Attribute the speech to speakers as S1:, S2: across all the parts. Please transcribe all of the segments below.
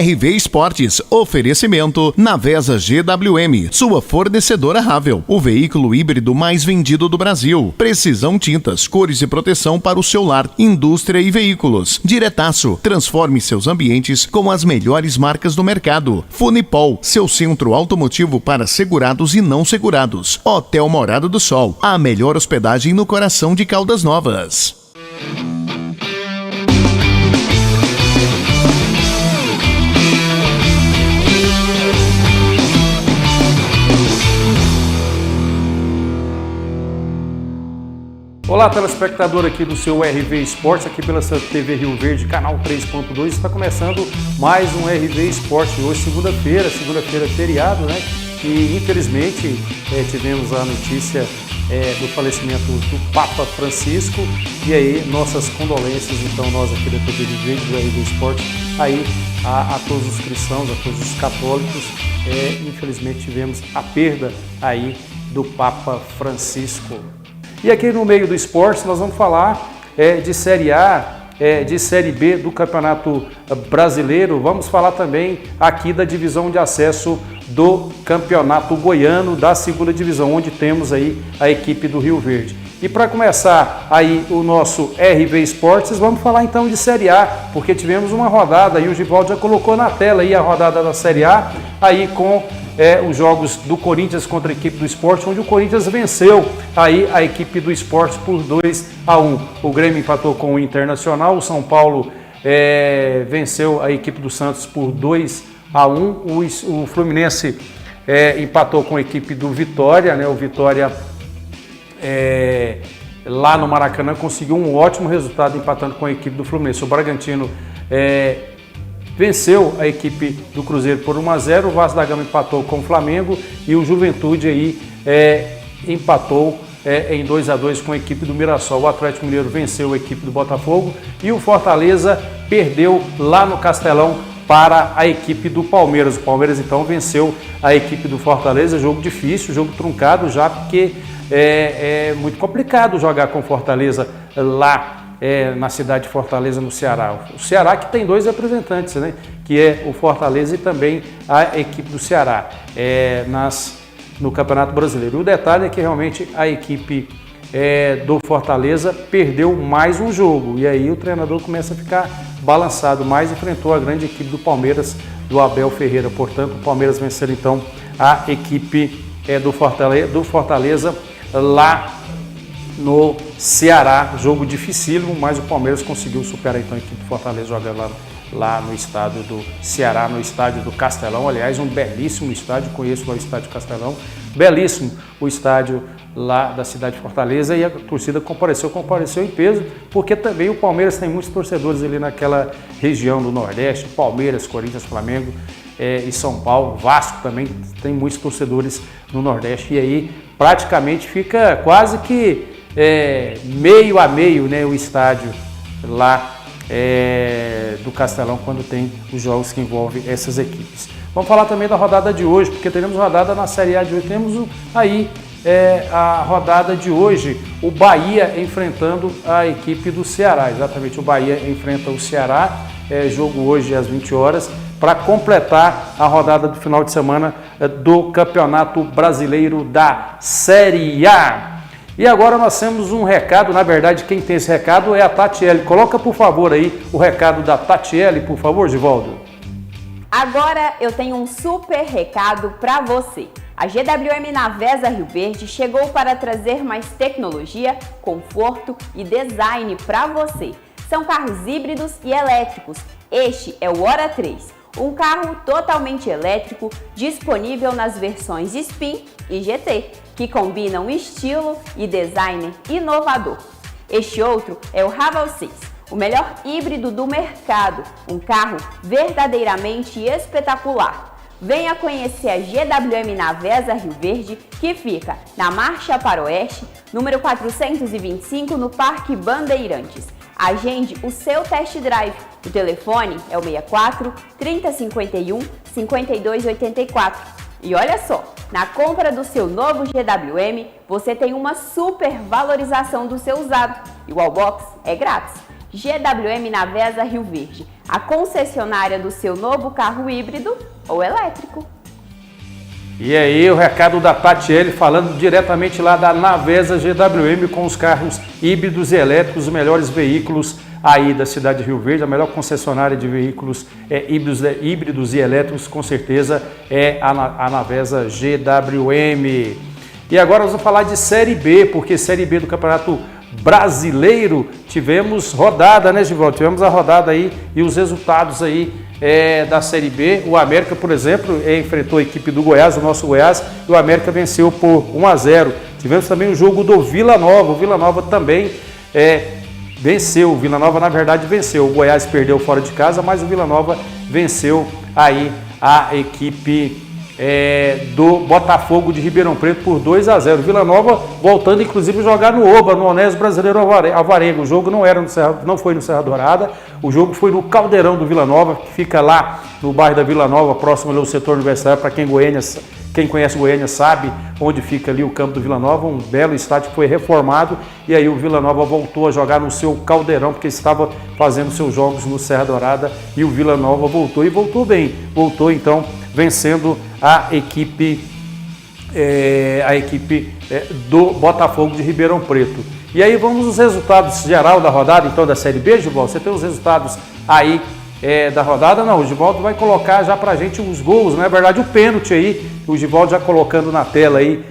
S1: RV Esportes, oferecimento Navesa GWM, sua fornecedora Ravel, o veículo híbrido mais vendido do Brasil. Precisão Tintas, cores e proteção para o seu lar, indústria e veículos. Diretaço, transforme seus ambientes com as melhores marcas do mercado. Funipol, seu centro automotivo para segurados e não segurados. Hotel Morada do Sol, a melhor hospedagem no coração de Caldas Novas.
S2: Olá, telespectador aqui do seu RV Esportes, aqui pela sua TV Rio Verde, canal 3.2, está começando mais um RV Esportes. Hoje, segunda-feira feriado, né? E infelizmente tivemos a notícia do falecimento do Papa Francisco, e aí nossas condolências, então, nós aqui da TV Rio Verde, do RV Esportes, aí a todos os cristãos, a todos os católicos. Infelizmente tivemos a perda aí do Papa Francisco. E aqui no meio do esporte nós vamos falar de Série A, de Série B do Campeonato Brasileiro. Vamos falar também aqui da divisão de acesso do Campeonato Goiano, da segunda divisão, onde temos aí a equipe do Rio Verde. E para começar aí o nosso RV Esportes, vamos falar então de Série A, porque tivemos uma rodada, e o Givaldo já colocou na tela aí a rodada da Série A, aí com os jogos do Corinthians contra a equipe do Sport, onde o Corinthians venceu aí a equipe do Sport por 2-1. O Grêmio empatou com o Internacional, o São Paulo venceu a equipe do Santos por 2-1, o Fluminense empatou com a equipe do Vitória, né? O Vitória lá no Maracanã conseguiu um ótimo resultado empatando com a equipe do Fluminense. O Bragantino venceu a equipe do Cruzeiro por 1-0, o Vasco da Gama empatou com o Flamengo e o Juventude aí empatou em 2-2 com a equipe do Mirassol. O Atlético Mineiro venceu a equipe do Botafogo e o Fortaleza perdeu lá no Castelão para a equipe do Palmeiras. O Palmeiras então venceu a equipe do Fortaleza, jogo difícil, jogo truncado já, porque é muito complicado jogar com Fortaleza lá na cidade de Fortaleza, no Ceará. O Ceará que tem dois representantes, né? Que é o Fortaleza e também a equipe do Ceará no Campeonato Brasileiro. E o detalhe é que realmente a equipe do Fortaleza perdeu mais um jogo, e aí o treinador começa a ficar balançado, mas enfrentou a grande equipe do Palmeiras, do Abel Ferreira. Portanto, o Palmeiras venceu então a equipe do Fortaleza lá no Ceará. Jogo dificílimo, mas o Palmeiras conseguiu superar então a equipe do Fortaleza jogando lá no estádio do Ceará, no estádio do Castelão. Aliás, um belíssimo estádio, conheço lá o estádio Castelão, belíssimo o estádio lá da cidade de Fortaleza, e a torcida compareceu em peso, porque também o Palmeiras tem muitos torcedores ali naquela região do Nordeste. Palmeiras, Corinthians, Flamengo e São Paulo, Vasco também tem muitos torcedores no Nordeste, e aí praticamente fica quase que meio a meio, né, o estádio lá do Castelão, quando tem os jogos que envolvem essas equipes. Vamos falar também da rodada de hoje, porque teremos rodada na Série A de hoje. Temos aí a rodada de hoje, o Bahia enfrentando a equipe do Ceará. Exatamente, o Bahia enfrenta o Ceará, jogo hoje às 20 horas, para completar a rodada do final de semana do Campeonato Brasileiro da Série A. E agora nós temos um recado, na verdade quem tem esse recado é a Tatiele. Coloca por favor aí o recado da Tatiele, por favor, Givaldo.
S3: Agora eu tenho um super recado para você. A GWM Navesa Rio Verde chegou para trazer mais tecnologia, conforto e design para você. São carros híbridos e elétricos. Este é o Hora 3. Um carro totalmente elétrico, disponível nas versões Spin e GT, que combinam estilo e design inovador. Este outro é o Raval 6, o melhor híbrido do mercado, um carro verdadeiramente espetacular. Venha conhecer a GWM Navesa Rio Verde, que fica na Marcha para Oeste, número 425, no Parque Bandeirantes. Agende o seu test drive. O telefone é o 64 3051 5284. E olha só, na compra do seu novo GWM, você tem uma super valorização do seu usado e o Wallbox é grátis. GWM Navesa Rio Verde, a concessionária do seu novo carro híbrido ou elétrico.
S2: E aí o recado da Tatiele falando diretamente lá da Navesa GWM com os carros híbridos e elétricos, os melhores veículos aí da cidade de Rio Verde, a melhor concessionária de veículos híbridos e elétricos, com certeza é a Navesa GWM. E agora nós vamos falar de Série B, porque Série B do Campeonato Brasileiro tivemos rodada, né, Givaldo? Tivemos a rodada aí e os resultados aí da Série B. O América, por exemplo, enfrentou a equipe do Goiás, o nosso Goiás, e o América venceu por 1-0. Tivemos também o jogo do Vila Nova. O Vila Nova também venceu. O Vila Nova, na verdade, venceu. O Goiás perdeu fora de casa, mas o Vila Nova venceu aí a equipe do Botafogo de Ribeirão Preto por 2-0. Vila Nova voltando, inclusive, a jogar no Oba, no Onésio Brasileiro Alvarenga. O jogo não foi no Serra Dourada, o jogo foi no Caldeirão do Vila Nova, que fica lá no bairro da Vila Nova, próximo ao setor universitário. Para quem conhece Goiânia sabe onde fica ali o campo do Vila Nova, um belo estádio que foi reformado, e aí o Vila Nova voltou a jogar no seu Caldeirão, porque estava fazendo seus jogos no Serra Dourada, e o Vila Nova voltou, e voltou bem, voltou então vencendo a equipe do Botafogo de Ribeirão Preto. E aí vamos aos resultados geral da rodada, então, da Série B, Givaldo. Você tem os resultados aí da rodada? Não, o Givaldo vai colocar já pra gente os gols, na verdade o pênalti aí, o Givaldo já colocando na tela aí,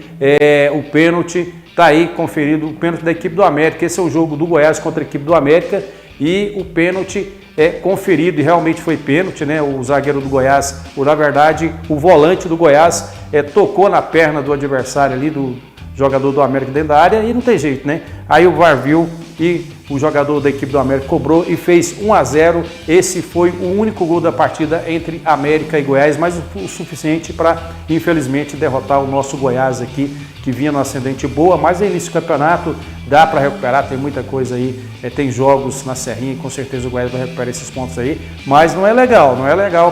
S2: o pênalti, tá aí conferido, o pênalti da equipe do América. Esse é o jogo do Goiás contra a equipe do América, e o pênalti conferido, e realmente foi pênalti, né? O zagueiro do Goiás, na verdade, o volante do Goiás tocou na perna do adversário ali, do jogador do América dentro da área, e não tem jeito, né? Aí o VAR viu e o jogador da equipe do América cobrou e fez 1-0. Esse foi o único gol da partida entre América e Goiás, mas o suficiente para, infelizmente, derrotar o nosso Goiás aqui, que vinha no ascendente boa, mas no início do campeonato dá para recuperar, tem muita coisa aí, tem jogos na Serrinha, e com certeza o Goiás vai recuperar esses pontos aí, mas não é legal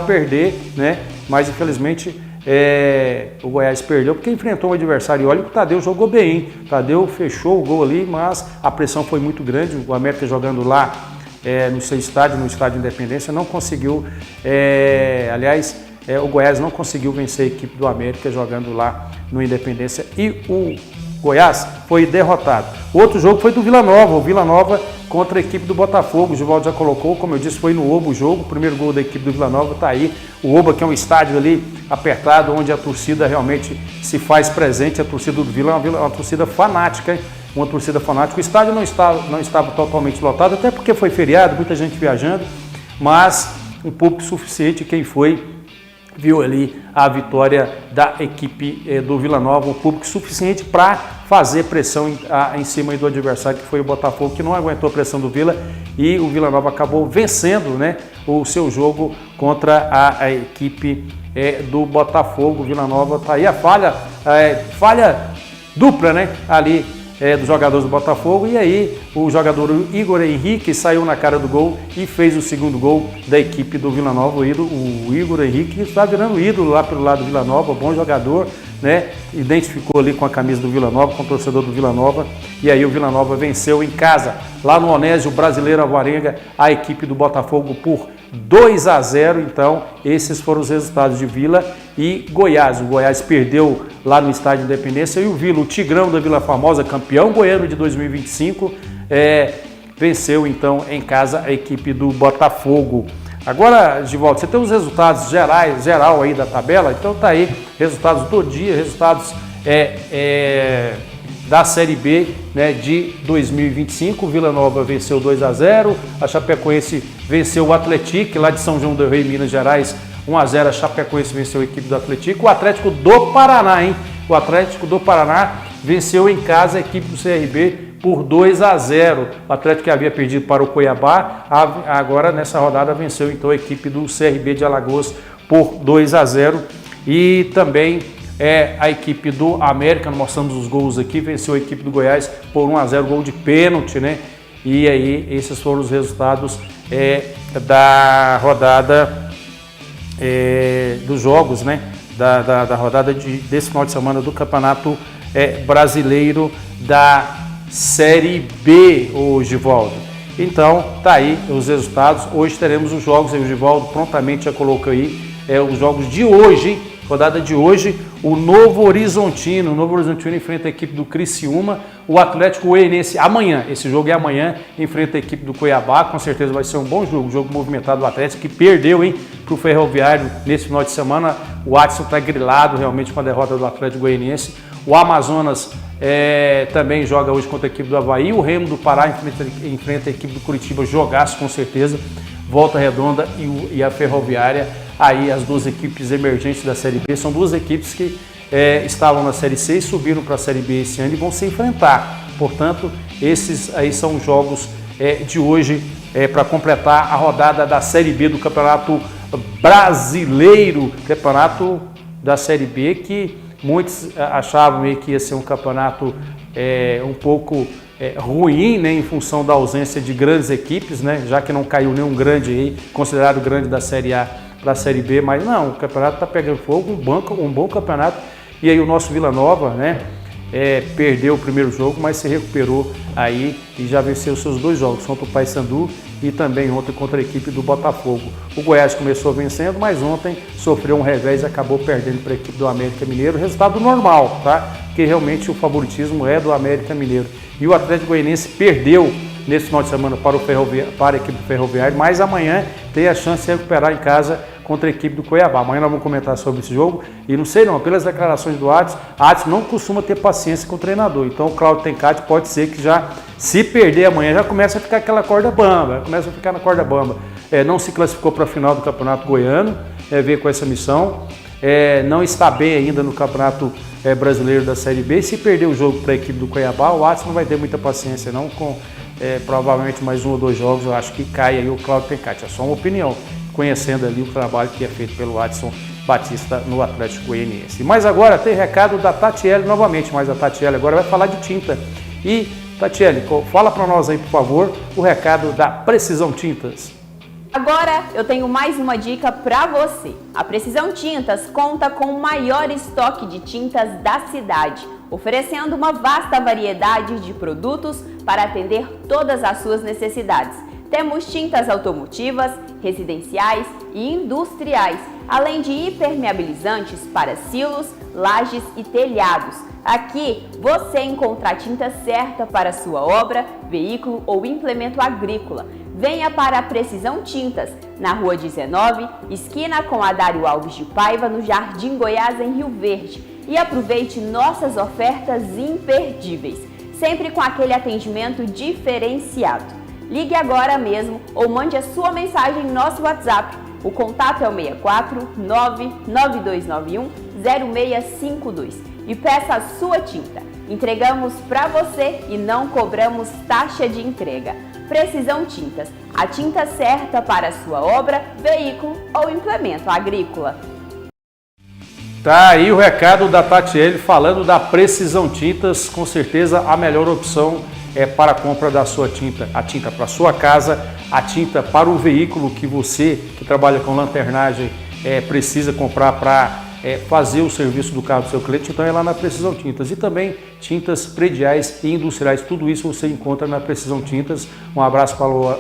S2: perder, né? Mas infelizmente o Goiás perdeu porque enfrentou um adversário. E olha que o Tadeu jogou bem, hein? O Tadeu fechou o gol ali, mas a pressão foi muito grande. O América jogando lá no seu estádio, no Estádio Independência, não conseguiu, o Goiás não conseguiu vencer a equipe do América jogando lá no Independência, e o Goiás foi derrotado. O outro jogo foi do Vila Nova, o Vila Nova contra a equipe do Botafogo. O Givaldo já colocou, como eu disse, foi no Oba o jogo, o primeiro gol da equipe do Vila Nova está aí. O Oba, que é um estádio ali apertado, onde a torcida realmente se faz presente. A torcida do Vila é uma torcida fanática, hein? Uma torcida fanática. O estádio não estava totalmente lotado, até porque foi feriado, muita gente viajando, mas um público suficiente. Quem foi viu ali a vitória da equipe do Vila Nova, um público suficiente para fazer pressão em cima do adversário, que foi o Botafogo, que não aguentou a pressão do Vila, e o Vila Nova acabou vencendo, né, o seu jogo contra a equipe do Botafogo. O Vila Nova tá aí a falha dupla, né, ali dos jogadores do Botafogo, e aí o jogador Igor Henrique saiu na cara do gol e fez o segundo gol da equipe do Vila Nova. O Igor Henrique está virando ídolo lá pelo lado do Vila Nova, bom jogador, né? Identificou ali com a camisa do Vila Nova, com o torcedor do Vila Nova, e aí o Vila Nova venceu em casa, lá no Onésio Brasileiro Alvarenga, a equipe do Botafogo por 2-0. Então, esses foram os resultados de Vila e Goiás. O Goiás perdeu lá no Estádio Independência, e o Vila, o Tigrão da Vila Formosa, campeão goiano de 2025, venceu então em casa a equipe do Botafogo. Agora, Givaldo, você tem os resultados geral aí da tabela, então tá aí, resultados do dia, resultados da Série B, né, de 2025. O Vila Nova venceu 2-0, a Chapecoense venceu o Atlético, lá de São João del Rei, Minas Gerais, 1-0, a Chapecoense venceu a equipe do Atlético. O Atlético do Paraná, hein? O Atlético do Paraná venceu em casa a equipe do CRB por 2-0. O Atlético, que havia perdido para o Cuiabá, agora nessa rodada venceu então a equipe do CRB de Alagoas por 2-0. E também a equipe do América, nós mostramos os gols aqui, venceu a equipe do Goiás por 1-0, gol de pênalti, né? E aí esses foram os resultados da rodada dos jogos, né? Da rodada desse final de semana do Campeonato Brasileiro da Série B, Givaldo. Então, tá aí os resultados. Hoje teremos os jogos, o Givaldo prontamente já colocou aí os jogos de hoje, hein? Rodada de hoje, o Novo Horizontino enfrenta a equipe do Criciúma, o Atlético Goianiense amanhã, esse jogo é amanhã, enfrenta a equipe do Cuiabá, com certeza vai ser um bom jogo movimentado do Atlético, que perdeu, hein, para o Ferroviário nesse final de semana. O Adson está grilado realmente com a derrota do Atlético Goianiense. O Amazonas também joga hoje contra a equipe do Avaí, o Remo do Pará enfrenta a equipe do Curitiba, jogaço com certeza, Volta Redonda e a Ferroviária. Aí as duas equipes emergentes da Série B, são duas equipes que estavam na Série C e subiram para a Série B esse ano e vão se enfrentar. Portanto, esses aí são os jogos de hoje para completar a rodada da Série B do Campeonato Brasileiro, campeonato da Série B que muitos achavam meio que ia ser um campeonato um pouco ruim, né, em função da ausência de grandes equipes, né, já que não caiu nenhum grande aí, considerado grande da Série A para a Série B, mas não, o campeonato está pegando fogo, um bom campeonato. E aí o nosso Vila Nova, né, perdeu o primeiro jogo, mas se recuperou aí e já venceu os seus dois jogos, contra o Paysandu e também ontem contra a equipe do Botafogo. O Goiás começou vencendo, mas ontem sofreu um revés e acabou perdendo para a equipe do América Mineiro. Resultado normal, tá? Porque realmente o favoritismo é do América Mineiro. E o Atlético Goianiense perdeu nesse final de semana para a equipe do Ferroviário, mas amanhã tem a chance de recuperar em casa contra a equipe do Cuiabá. Amanhã nós vamos comentar sobre esse jogo e não sei não, pelas declarações do Adson não costuma ter paciência com o treinador, então o Cláudio Tencati pode ser que já, se perder amanhã, já começa a ficar aquela corda bamba, começa a ficar na corda bamba. Não se classificou para a final do Campeonato Goiano, veio com essa missão, não está bem ainda no Campeonato Brasileiro da Série B, e se perder o jogo para a equipe do Cuiabá, o Adson não vai ter muita paciência não, com provavelmente mais 1 ou 2 jogos, eu acho que cai aí o Cláudio Tencati, é só uma opinião, conhecendo ali o trabalho que é feito pelo Adson Batista no Atlético Goianiense. Mas agora tem recado da Tatiele novamente, mas a Tatiele agora vai falar de tinta. E Tatiele, fala para nós aí, por favor, o recado da Precisão Tintas.
S3: Agora eu tenho mais uma dica para você. A Precisão Tintas conta com o maior estoque de tintas da cidade, oferecendo uma vasta variedade de produtos para atender todas as suas necessidades. Temos tintas automotivas, residenciais e industriais, além de impermeabilizantes para silos, lajes e telhados. Aqui você encontra a tinta certa para sua obra, veículo ou implemento agrícola. Venha para a Precisão Tintas, na Rua 19, esquina com Adário Alves de Paiva, no Jardim Goiás, em Rio Verde. E aproveite nossas ofertas imperdíveis, sempre com aquele atendimento diferenciado. Ligue agora mesmo ou mande a sua mensagem em nosso WhatsApp. O contato é o 64 99291 0652 e peça a sua tinta. Entregamos para você e não cobramos taxa de entrega. Precisão Tintas, a tinta certa para a sua obra, veículo ou implemento agrícola.
S2: Tá aí o recado da Tatiele falando da Precisão Tintas, com certeza a melhor opção para a compra da sua tinta, a tinta para a sua casa, a tinta para o veículo que você, que trabalha com lanternagem, precisa comprar para fazer o serviço do carro do seu cliente, então é lá na Precisão Tintas. E também tintas prediais e industriais, tudo isso você encontra na Precisão Tintas. Um abraço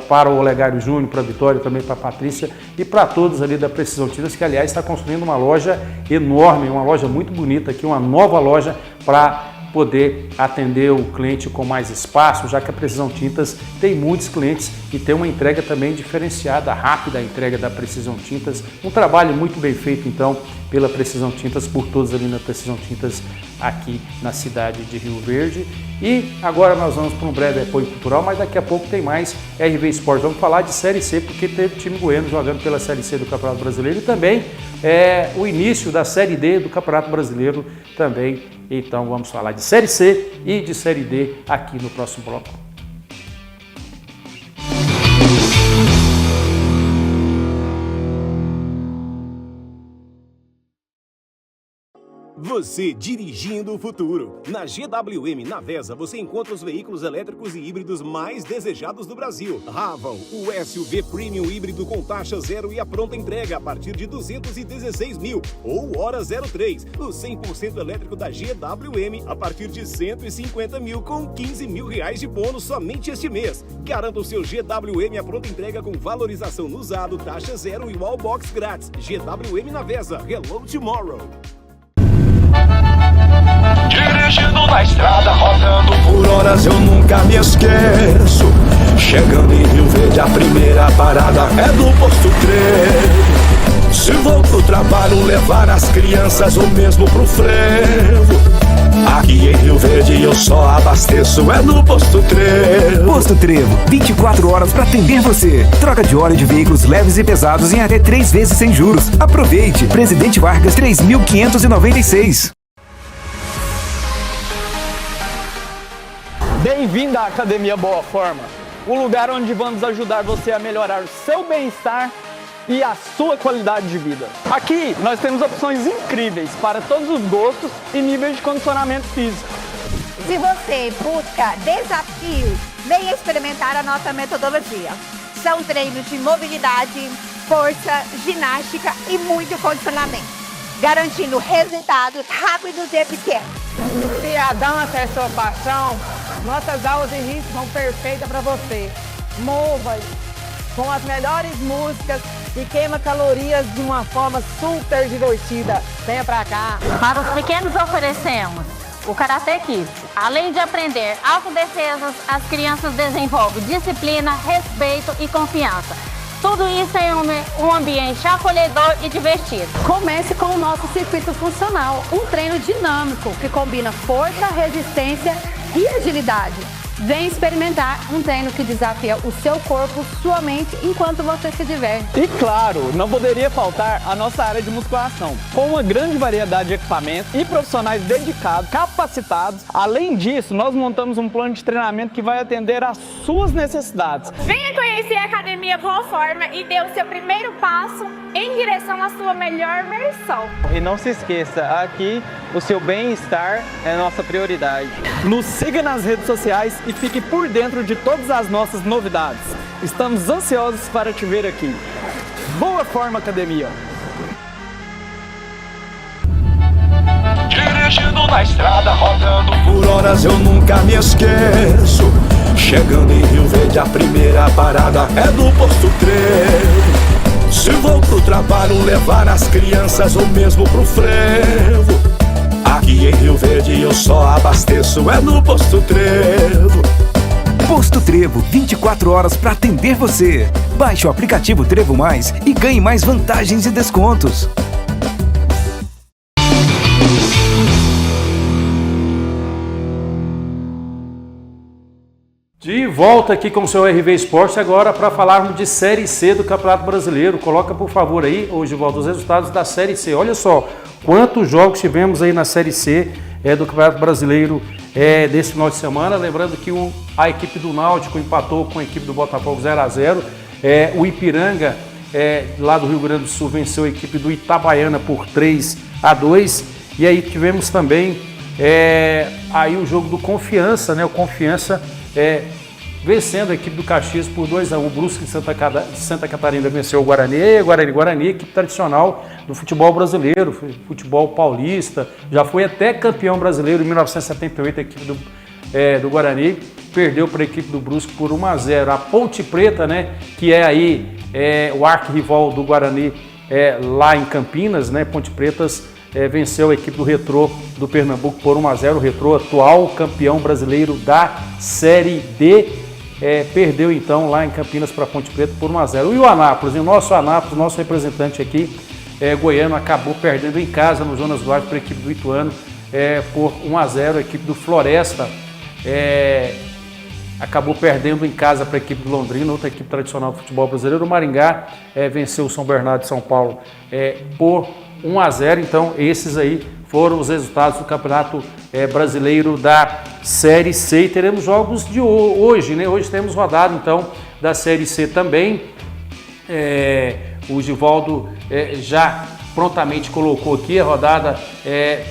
S2: para o Olegário Júnior, para a Vitória, também para a Patrícia e para todos ali da Precisão Tintas, que aliás está construindo uma loja enorme, uma loja muito bonita aqui, uma nova loja para poder atender o cliente com mais espaço, já que a Precisão Tintas tem muitos clientes e tem uma entrega também diferenciada, rápida a entrega da Precisão Tintas. Um trabalho muito bem feito, então, pela Precisão Tintas, por todos ali na Precisão Tintas, aqui na cidade de Rio Verde. E agora nós vamos para um breve apoio cultural, mas daqui a pouco tem mais RV Esporte. Vamos falar de Série C, porque teve time goiano jogando pela Série C do Campeonato Brasileiro e também o início da Série D do Campeonato Brasileiro também. Então vamos falar de Série C e de Série D aqui no próximo bloco.
S4: Você dirigindo o futuro. Na GWM Navesa você encontra os veículos elétricos e híbridos mais desejados do Brasil. Raval, o SUV Premium híbrido com taxa zero e a pronta entrega a partir de 216 mil. Ou Hora 03, o 100% elétrico da GWM a partir de 150 mil com 15 mil reais de bônus somente este mês. Garanta o seu GWM a pronta entrega com valorização no usado, taxa zero e wallbox grátis. GWM Navesa, hello tomorrow.
S5: Dirigindo na estrada, rodando por horas, eu nunca me esqueço. Chegando em Rio Verde, a primeira parada é do Posto Trevo. Se vou pro trabalho levar as crianças ou mesmo pro frevo, aqui em Rio Verde eu só abasteço é no Posto Trevo.
S6: Posto Trevo, 24 horas para atender você. Troca de óleo de veículos leves e pesados em até 3 vezes sem juros. Aproveite, Presidente Vargas 3.596.
S7: Bem-vindo à Academia Boa Forma, o lugar onde vamos ajudar você a melhorar o seu bem-estar e a sua qualidade de vida. Aqui nós temos opções incríveis para todos os gostos e níveis de condicionamento físico.
S8: Se você busca desafios, venha experimentar a nossa metodologia. São treinos de mobilidade, força, ginástica e muito condicionamento, garantindo resultados rápidos e eficientes.
S9: Se a dança é sua paixão, nossas aulas de ritmo são perfeitas para você. Mova com as melhores músicas e queima calorias de uma forma super divertida. Venha pra cá.
S10: Para os pequenos oferecemos o Karate Kids. Além de aprender autodefesas, as crianças desenvolvem disciplina, respeito e confiança. Tudo isso em um ambiente acolhedor e divertido.
S11: Comece com o nosso circuito funcional, um treino dinâmico que combina força, resistência e agilidade. Vem experimentar um treino que desafia o seu corpo, sua mente, enquanto você se diverte.
S7: E claro, não poderia faltar a nossa área de musculação, com uma grande variedade de equipamentos e profissionais dedicados, capacitados. Além disso, nós montamos um plano de treinamento que vai atender às suas necessidades.
S12: Venha conhecer a Academia Boa Forma e dê o seu primeiro passo em direção à sua melhor versão.
S7: E não se esqueça, aqui o seu bem-estar é nossa prioridade. Nos siga nas redes sociais e fique por dentro de todas as nossas novidades. Estamos ansiosos para te ver aqui. Boa Forma Academia!
S5: Dirigindo na estrada, rodando por horas, eu nunca me esqueço. Chegando em Rio Verde, a primeira parada é do Posto Trevo. Se vou pro trabalho levar as crianças ou mesmo pro frevo, aqui em Rio Verde eu só abasteço é no Posto Trevo.
S6: Posto Trevo, 24 horas para atender você. Baixe o aplicativo Trevo Mais e ganhe mais vantagens e descontos.
S2: De volta aqui com o seu RV Esporte agora para falarmos de Série C do Campeonato Brasileiro. Coloca por favor aí, hoje volta os resultados da Série C. Olha só quantos jogos tivemos aí na Série C do Campeonato Brasileiro desse final de semana. Lembrando que a equipe do Náutico empatou com a equipe do Botafogo 0-0. O Ipiranga, lá do Rio Grande do Sul, venceu a equipe do Itabaiana por 3-2. E aí tivemos também aí o jogo do Confiança, né? O Confiança vencendo a equipe do Caxias por 2-1. O Brusque de Santa Catarina venceu o Guarani, equipe tradicional do futebol brasileiro, futebol paulista, já foi até campeão brasileiro em 1978, a equipe do Guarani perdeu para a equipe do Brusque por 1-0. A Ponte Preta, né, que é aí o arquirrival do Guarani lá em Campinas, né, Ponte Pretas venceu a equipe do Retrô do Pernambuco por 1-0. O Retrô, atual campeão brasileiro da Série D, perdeu então lá em Campinas para a Ponte Preta por 1-0. E o Anápolis, o nosso representante aqui, goiano, acabou perdendo em casa no Jonas Duarte para a equipe do Ituano por 1-0. A equipe do Floresta acabou perdendo em casa para a equipe do Londrina, outra equipe tradicional do futebol brasileiro. O Maringá venceu o São Bernardo de São Paulo por 1-0. Então esses aí foram os resultados do Campeonato Brasileiro da Série C. E teremos jogos de hoje, né? Hoje temos rodada então da Série C também. O Givaldo já prontamente colocou aqui a rodada,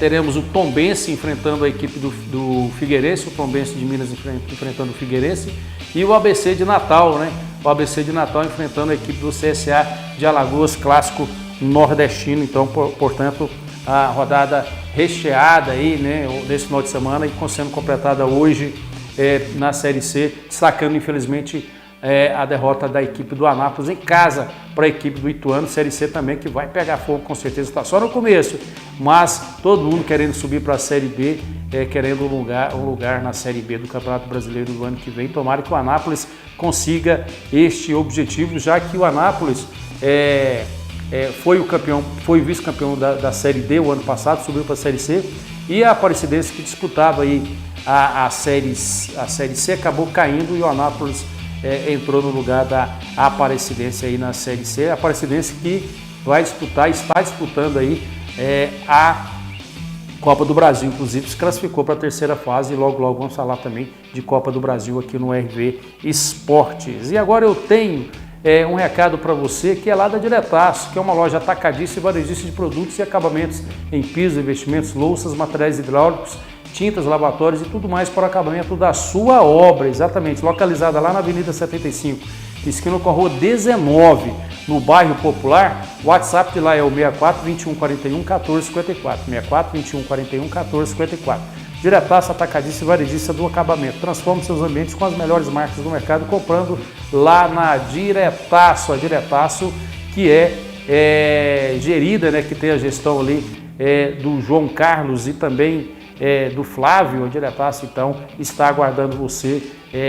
S2: teremos o Tombense enfrentando a equipe do Figueirense, o Tombense de Minas enfrentando o Figueirense, e o ABC de Natal, né? O ABC de Natal enfrentando a equipe do CSA de Alagoas, clássico nordestino. Então, portanto, a rodada recheada aí, né, nesse final de semana, e sendo completada hoje na Série C, destacando infelizmente a derrota da equipe do Anápolis em casa para a equipe do Ituano. Série C também que vai pegar fogo, com certeza, está só no começo, mas todo mundo querendo subir para a Série B, querendo um lugar na Série B do Campeonato Brasileiro do ano que vem. Tomara que o Anápolis consiga este objetivo, já que o Anápolis foi o vice-campeão da Série D o ano passado, subiu para a Série C, e a Aparecidense, que disputava aí a Série C, acabou caindo, e o Anápolis entrou no lugar da Aparecidense aí na Série C. A Aparecidense que está disputando aí a Copa do Brasil, inclusive se classificou para a terceira fase, e logo vamos falar também de Copa do Brasil aqui no RV Esportes. E agora eu tenho um recado para você, que é lá da Diretaço, que é uma loja atacadista e varejista de produtos e acabamentos em pisos, investimentos, louças, materiais hidráulicos, tintas, lavatórios e tudo mais para o acabamento da sua obra. Exatamente, localizada lá na Avenida 75, esquina com a Rua 19, no bairro Popular. O WhatsApp de lá é o 64 21 41 14 54, 64 21 41 14 54. Diretaço, atacadista e varejista do acabamento. Transforme seus ambientes com as melhores marcas do mercado comprando lá na Diretaço. A Diretaço que é gerida, né, que tem a gestão ali do João Carlos e também do Flávio. A Diretaço então está aguardando você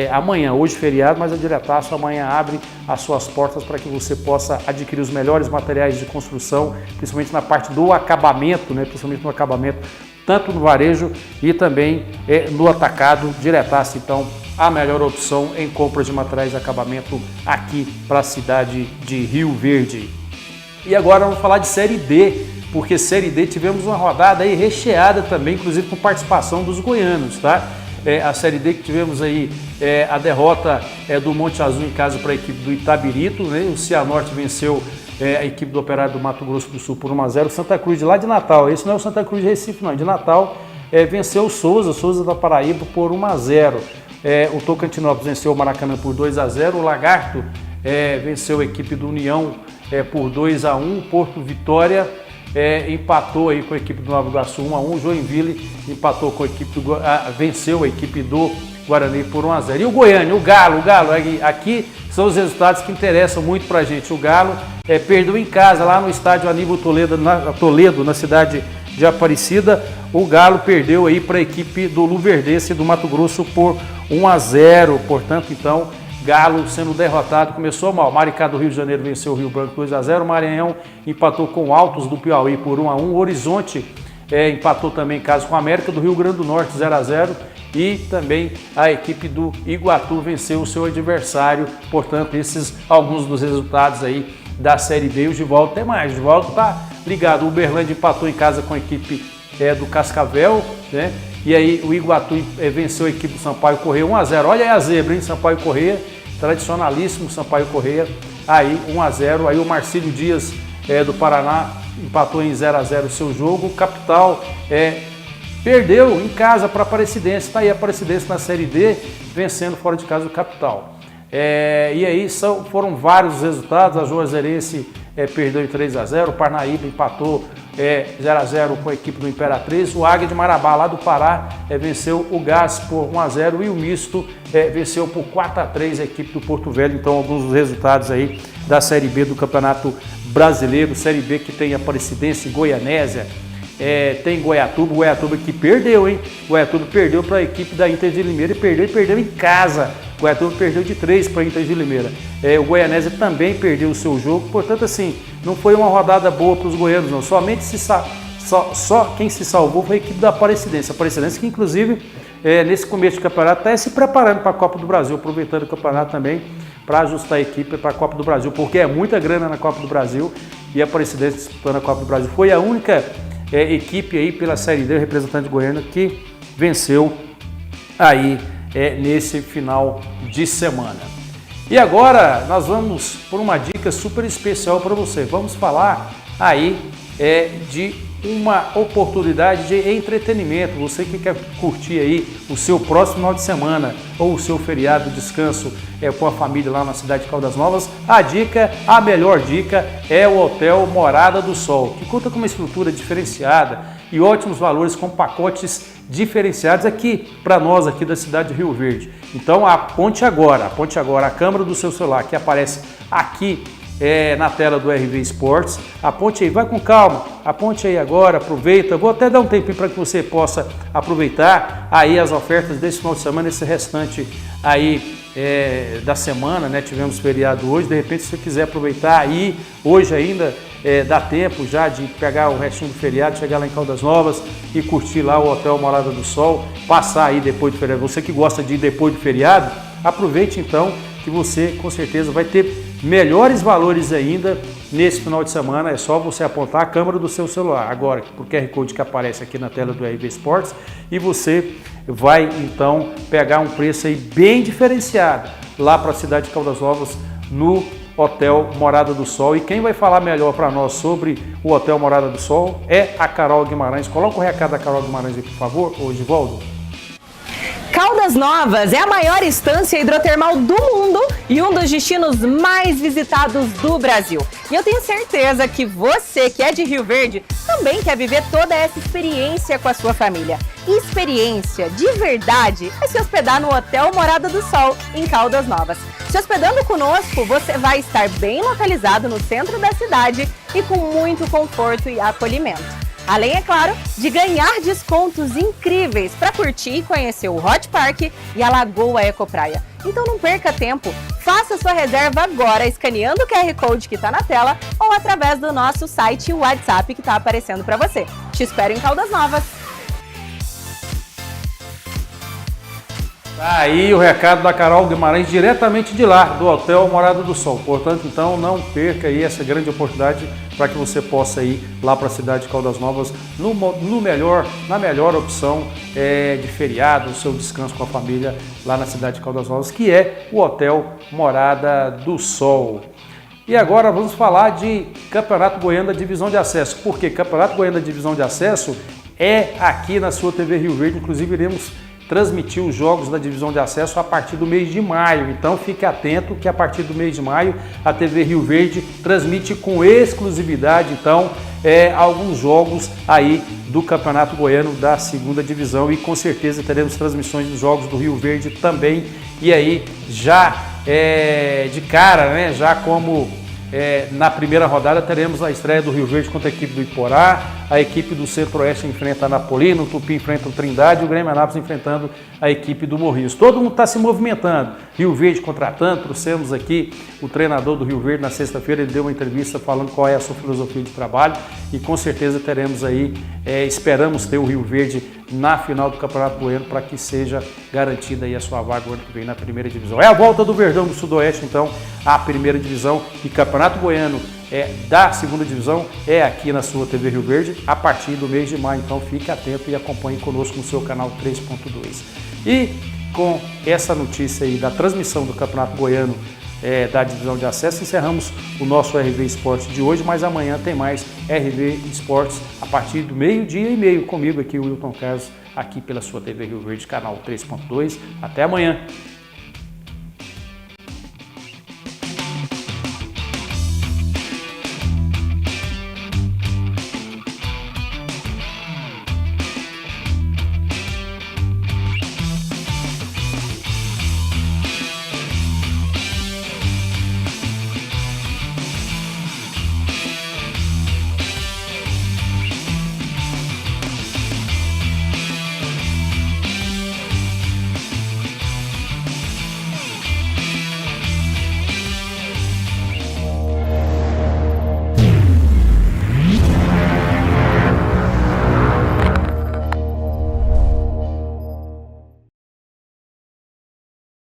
S2: amanhã, hoje feriado, mas a Diretaço amanhã abre as suas portas para que você possa adquirir os melhores materiais de construção, principalmente na parte do acabamento, né, principalmente no acabamento, tanto no varejo e também no atacado. Diretaço então a melhor opção em compras de materiais de acabamento aqui para a cidade de Rio Verde. E agora vamos falar de Série D, porque Série D tivemos uma rodada aí recheada também, inclusive com participação dos goianos, tá? A Série D que tivemos aí a derrota do Monte Azul em casa para a equipe do Itabirito, né? O Cianorte venceu a equipe do Operário do Mato Grosso do Sul por 1-0. Santa Cruz de lá de Natal, esse não é o Santa Cruz de Recife não, de Natal, venceu o Souza da Paraíba por 1-0. O Tocantinópolis venceu o Maracanã por 2-0. O Lagarto venceu a equipe do União por 2-1. Porto Vitória empatou aí com a equipe do Nova Iguaçu 1-1. O Joinville empatou com a equipe venceu a equipe do Guarani por 1-0. E o Goiânia, o Galo, aqui são os resultados que interessam muito pra gente. O Galo perdeu em casa lá no estádio Aníbal Toledo, na cidade de Aparecida. O Galo perdeu aí para a equipe do Luverdense do Mato Grosso por 1-0. Portanto, então, Galo sendo derrotado, começou mal. Maricá do Rio de Janeiro venceu o Rio Branco 2-0. Maranhão empatou com o Altos do Piauí por 1-1. O Horizonte empatou também em casa com a América do Rio Grande do Norte 0-0. E também a equipe do Iguatu venceu o seu adversário. Portanto, esses alguns dos resultados aí da Série B. O Givaldo tem mais, o Givaldo está ligado. O Uberlândia empatou em casa com a equipe do Cascavel, né? E aí o Iguatu venceu a equipe do Sampaio Corrêa 1-0. Olha aí a zebra, hein? Sampaio Corrêa, tradicionalíssimo Sampaio Corrêa, aí 1-0. Aí o Marcílio Dias do Paraná empatou em 0-0 o seu jogo. O Capital perdeu em casa para a Aparecidense. Está aí a Aparecidense na Série D, vencendo fora de casa o Capital. E aí foram vários resultados. A Juazeirense perdeu em 3-0. O Parnaíba empatou 0-0 com a equipe do Imperatriz. O Águia de Marabá, lá do Pará, venceu o Gás por 1-0. E o Misto venceu por 4-3 a equipe do Porto Velho. Então, alguns dos resultados aí da Série B do Campeonato Brasileiro. Série B que tem Aparecidense, Goianésia, tem Goiatuba que perdeu, hein? Goiatuba perdeu para a equipe da Inter de Limeira e perdeu em casa. Goiatuba perdeu de 3 para a Inter de Limeira. O Goianésia também perdeu o seu jogo. Portanto, assim, não foi uma rodada boa para os goianos, não. Somente só quem se salvou foi a equipe da Aparecidense. A Aparecidense que, inclusive, nesse começo de campeonato, está se preparando para a Copa do Brasil, aproveitando o campeonato também para ajustar a equipe para a Copa do Brasil, porque é muita grana na Copa do Brasil e a Aparecidense disputando a Copa do Brasil. Foi a única equipe aí pela Série D, representante goiano, que venceu aí nesse final de semana. E agora nós vamos por uma dica super especial para você. Vamos falar aí de uma oportunidade de entretenimento. Você que quer curtir aí o seu próximo final de semana ou o seu feriado, descanso com a família lá na cidade de Caldas Novas, a melhor dica é o Hotel Morada do Sol, que conta com uma estrutura diferenciada e ótimos valores com pacotes diferenciados aqui para nós aqui da cidade de Rio Verde. Então aponte agora a câmera do seu celular que aparece aqui na tela do RV Esportes, aponte aí, vai com calma, aponte aí agora, aproveita, vou até dar um tempinho para que você possa aproveitar aí as ofertas desse final de semana, esse restante aí da semana, né? Tivemos feriado hoje, de repente se você quiser aproveitar aí, hoje ainda dá tempo já de pegar o restinho do feriado, chegar lá em Caldas Novas e curtir lá o Hotel Morada do Sol, passar aí depois do feriado. Você que gosta de ir depois do feriado, aproveite então que você com certeza vai ter melhores valores ainda nesse final de semana. É só você apontar a câmera do seu celular agora pro QR Code que aparece aqui na tela do RV Esportes e você vai então pegar um preço aí bem diferenciado lá para a cidade de Caldas Novas no Hotel Morada do Sol. E quem vai falar melhor para nós sobre o Hotel Morada do Sol é a Carol Guimarães. Coloca o recado da Carol Guimarães aí, por favor, ô Givaldo.
S13: Caldas Novas é a maior estância hidrotermal do mundo e um dos destinos mais visitados do Brasil. E eu tenho certeza que você que é de Rio Verde também quer viver toda essa experiência com a sua família. E experiência de verdade é se hospedar no Hotel Morada do Sol, em Caldas Novas. Se hospedando conosco, você vai estar bem localizado no centro da cidade e com muito conforto e acolhimento. Além, é claro, de ganhar descontos incríveis para curtir e conhecer o Hot Park e a Lagoa Ecopraia. Então não perca tempo, faça sua reserva agora escaneando o QR Code que está na tela ou através do nosso site e WhatsApp que está aparecendo para você. Te espero em Caldas Novas.
S2: Aí o recado da Carol Guimarães diretamente de lá, do Hotel Morada do Sol. Portanto, então não perca aí essa grande oportunidade para que você possa ir lá para a cidade de Caldas Novas na melhor opção de feriado, o seu descanso com a família lá na cidade de Caldas Novas, que é o Hotel Morada do Sol. E agora vamos falar de Campeonato Goiano da Divisão de Acesso. Por quê? Campeonato Goiano da Divisão de Acesso é aqui na sua TV Rio Verde, inclusive iremos transmitir os jogos da divisão de acesso a partir do mês de maio. Então fique atento que a partir do mês de maio a TV Rio Verde transmite com exclusividade então alguns jogos aí do Campeonato Goiano da segunda divisão e com certeza teremos transmissões dos jogos do Rio Verde também. E aí já de cara, né, já como na primeira rodada teremos a estreia do Rio Verde contra a equipe do Iporá, a equipe do Centro-Oeste enfrenta a Napolina, o Tupi enfrenta o Trindade e o Grêmio Anápolis enfrentando a equipe do Morrinhos. Todo mundo está se movimentando. Rio Verde contratando, trouxemos aqui o treinador do Rio Verde na sexta-feira, ele deu uma entrevista falando qual é a sua filosofia de trabalho e com certeza teremos aí, esperamos ter o Rio Verde na final do Campeonato Goiano para que seja garantida aí a sua vaga o ano que vem na primeira divisão. É a volta do Verdão do Sudoeste então à primeira divisão e Campeonato Goiano da segunda divisão é aqui na sua TV Rio Verde a partir do mês de maio, então fique atento e acompanhe conosco no seu canal 3.2. E com essa notícia aí da transmissão do Campeonato Goiano da divisão de acesso, encerramos o nosso RV Esportes de hoje, mas amanhã tem mais RV Esportes a partir do 12:30 comigo aqui, o Wilton Carlos, aqui pela sua TV Rio Verde, canal 3.2. Até amanhã!